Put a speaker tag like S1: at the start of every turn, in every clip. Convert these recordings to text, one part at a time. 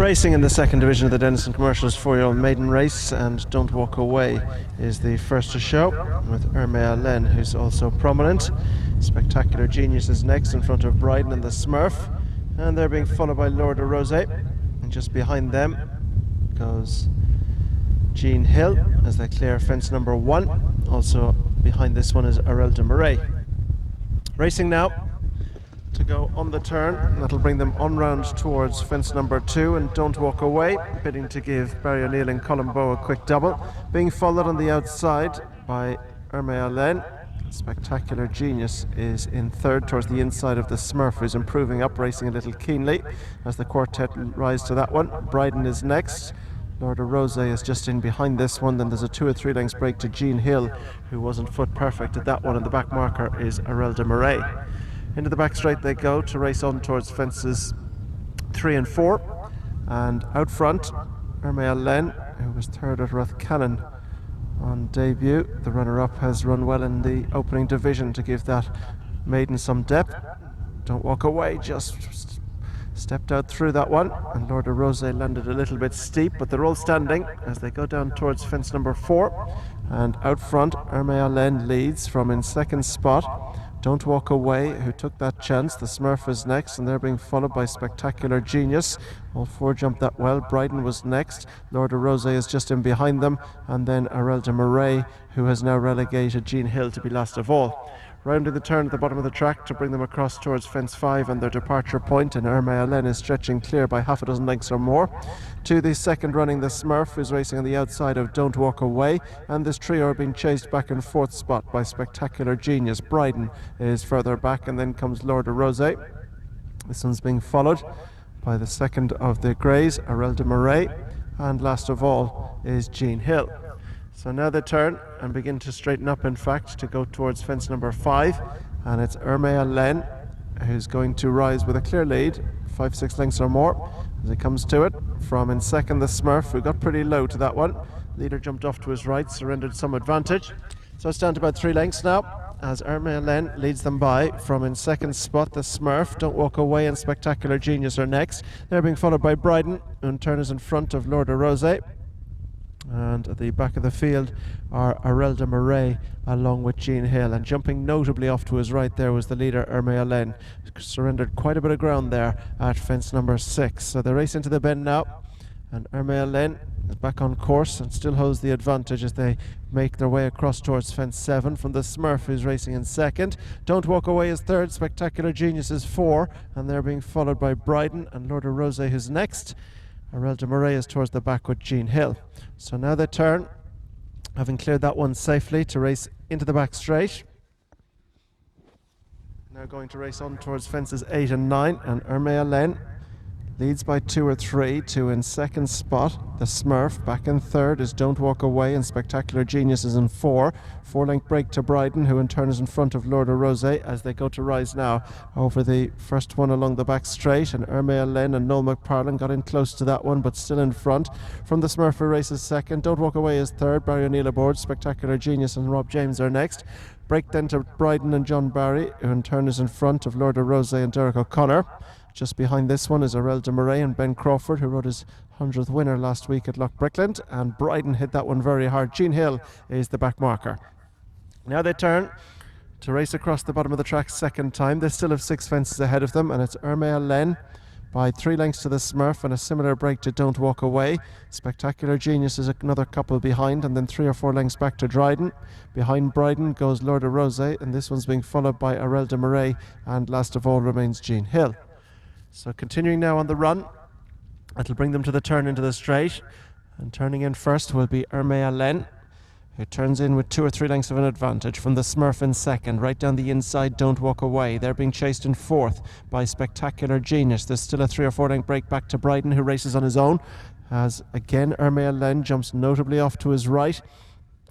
S1: Racing in the second division of the Dennison Commercials 4yo Maiden race, and Don't Walk Away is the first to show, with Ermea Len, who's also prominent. Spectacular Genius is next in front of Bryden and the Smurf, and they're being followed by Lord of Rose, and just behind them goes Jean Hill as they clear fence number 1. Also behind this one is Arel de Marais. Racing now to go on the turn, that'll bring them on round towards fence number 2, and Don't Walk Away, bidding to give Barry O'Neill and Colin Bowe a quick double, being followed on the outside by Ermea Len. Spectacular Genius is in third towards the inside of the Smurf, who's improving up, racing a little keenly as the quartet rise to that one. Bryden is next. Lord of Rose is just in behind this one. Then there's a 2 or 3 lengths break to Jean Hill, who wasn't foot perfect at that one, and the back marker is Arel de Marais. Into the back straight they go to race on towards fences 3 and 4, and out front Ermea Len, who was third at Rathcannon on debut. The runner-up has run well in the opening division to give that maiden some depth. Don't Walk Away just stepped out through that one, and Lord of Rose landed a little bit steep, but they're all standing as they go down towards fence number 4, and out front Ermea Len leads from in second spot. Don't Walk Away, who took that chance. The Smurf is next, and they're being followed by Spectacular Genius. All 4 jumped that well. Bryden was next. Lord of Rose is just in behind them, and then Arel de Marais, who has now relegated Jean Hill to be last of all. Rounding the turn at the bottom of the track to bring them across towards fence 5 and their departure point, and Ermea Len is stretching clear by half a dozen lengths or more. To the second running, the Smurf, who's racing on the outside of Don't Walk Away, and this trio are being chased back in 4th spot by Spectacular Genius. Bryden is further back, and then comes Lord of Rose. This one's being followed by the second of the Greys, Arel de Marais, and last of all is Jean Hill. So now they turn and begin to straighten up, in fact, to go towards fence number 5, and it's Ermea Len who's going to rise with a clear lead, 5-6 lengths or more, as he comes to it. From in second, the Smurf, who got pretty low to that one. Leader jumped off to his right, surrendered some advantage. So it's down to about 3 lengths now, as Ermea Len leads them by. From in second spot, the Smurf, Don't Walk Away, and Spectacular Genius are next. They're being followed by Bryden, who in turn is in front of Lord of Rose. And at the back of the field are Arel de Marais along with Jean Hill, and jumping notably off to his right there was the leader Ermea Len. Surrendered quite a bit of ground there at fence number 6. So they race into the bend now, and Ermea Len is back on course and still holds the advantage as they make their way across towards fence 7 from the Smurf, who's racing in second. Don't Walk Away is third, Spectacular Genius is 4, and they're being followed by Bryden and Lord of Rose, who's next. Arel de Marais is towards the back with Jean Hill. So now they turn, having cleared that one safely, to race into the back straight. Now going to race on towards fences 8 and 9, and Ermea Len leads by 2 or 3 to in second spot. The Smurf back in third is Don't Walk Away, and Spectacular Genius is in 4. 4-length break to Bryden, who in turn is in front of Lord of Rose as they go to rise now over the first one along the back straight, and Ermea Len and Noel McParlin got in close to that one but still in front. From the Smurf, who races second. Don't Walk Away is third. Barry O'Neill aboard. Spectacular Genius and Rob James are next. Break then to Bryden and John Barry, who in turn is in front of Lord of Rose and Derek O'Connor. Just behind this one is Arel de Marais and Ben Crawford, who rode his 100th winner last week at Loch Brickland, and Bryden hit that one very hard. Jean Hill is the back marker. Now they turn to race across the bottom of the track second time. They still have 6 fences ahead of them, and it's Ermea Len by 3 lengths to the Smurf and a similar break to Don't Walk Away. Spectacular Genius is another couple behind, and then 3 or 4 lengths back to Dryden. Behind Bryden goes Lord of Rose, and this one's being followed by Arel de Marais, and last of all remains Jean Hill. So continuing now on the run, that'll bring them to the turn into the straight, and turning in first will be Ermea Len, who turns in with 2 or 3 lengths of an advantage from the Smurf in second. Right down the inside, Don't Walk Away. They're being chased in 4th by Spectacular Genius. There's still a 3 or 4 length break back to Bryden, who races on his own, as again Ermea Len jumps notably off to his right,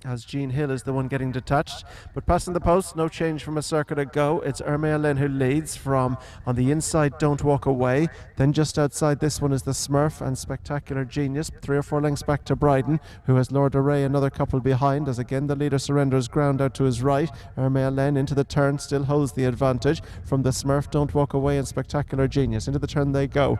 S1: as Jean Hill is the one getting detached. But passing the post, no change from a circuit ago. It's Ermea Len who leads from on the inside, Don't Walk Away. Then just outside this one is the Smurf and Spectacular Genius. 3 or 4 lengths back to Bryden, who has Lord of Ray another couple behind, as again the leader surrenders ground out to his right. Ermea Len into the turn, still holds the advantage from the Smurf, Don't Walk Away, and Spectacular Genius. Into the turn they go.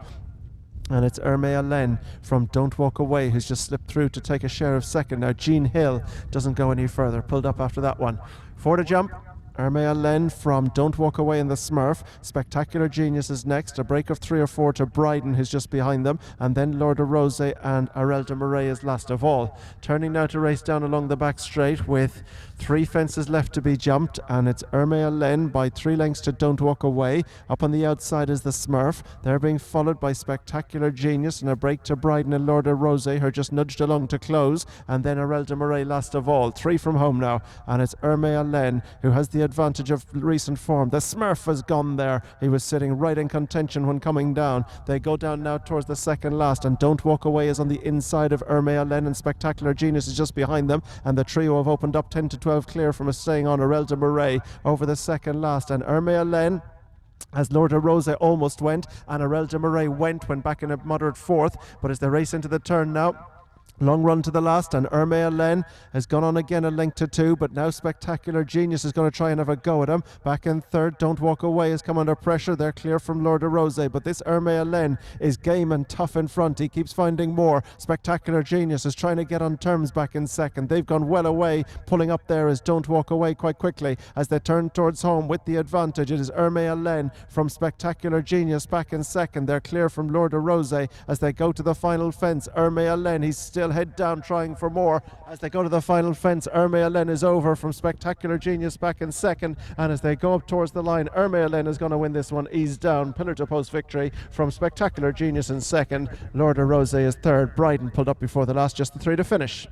S1: And it's Ermea Len from Don't Walk Away who's just slipped through to take a share of second. Now Jean Hill doesn't go any further, pulled up after that one. For the jump, Ermea Len from Don't Walk Away in the Smurf. Spectacular Genius is next. A break of 3 or 4 to Bryden, who's just behind them. And then Lord of Rose and Arel de Marais is last of all. Turning now to race down along the back straight with 3 fences left to be jumped. And it's Ermea Len by 3 lengths to Don't Walk Away. Up on the outside is the Smurf. They're being followed by Spectacular Genius and a break to Bryden and Lord of Rose, who are just nudged along to close. And then Arel de Marais last of all. 3 from home now. And it's Ermea Len who has the advantage of recent form. The Smurf has gone there. He was sitting right in contention when coming down. They go down now towards the second last, and Don't Walk Away is on the inside of Ermea Len, and Spectacular Genius is just behind them, and the trio have opened up 10 to 12 clear from a staying on Arel de Marais over the second last. And Ermea Len, as Lord of Rose almost went, and Arel de Marais went back in a moderate fourth, but as they race into the turn now, long run to the last, and Ermea Len has gone on again a length to 2, but now Spectacular Genius is going to try and have a go at him. Back in third, Don't Walk Away has come under pressure. They're clear from Lord of Rose, but this Ermea Len is game and tough in front. He keeps finding more. Spectacular Genius is trying to get on terms back in second. They've gone well away. Pulling up there is Don't Walk Away quite quickly as they turn towards home with the advantage. It is Ermea Len from Spectacular Genius back in second. They're clear from Lord of Rose as they go to the final fence. Ermea Len, he's still head down trying for more as they go to the final fence. Ermea Len is over from Spectacular Genius back in second, and as they go up towards the line, Ermea Len is going to win this one. Ease down, pillar to post victory from Spectacular Genius in second. Lord of Rose is third. Bryden pulled up before the last, just the 3 to finish.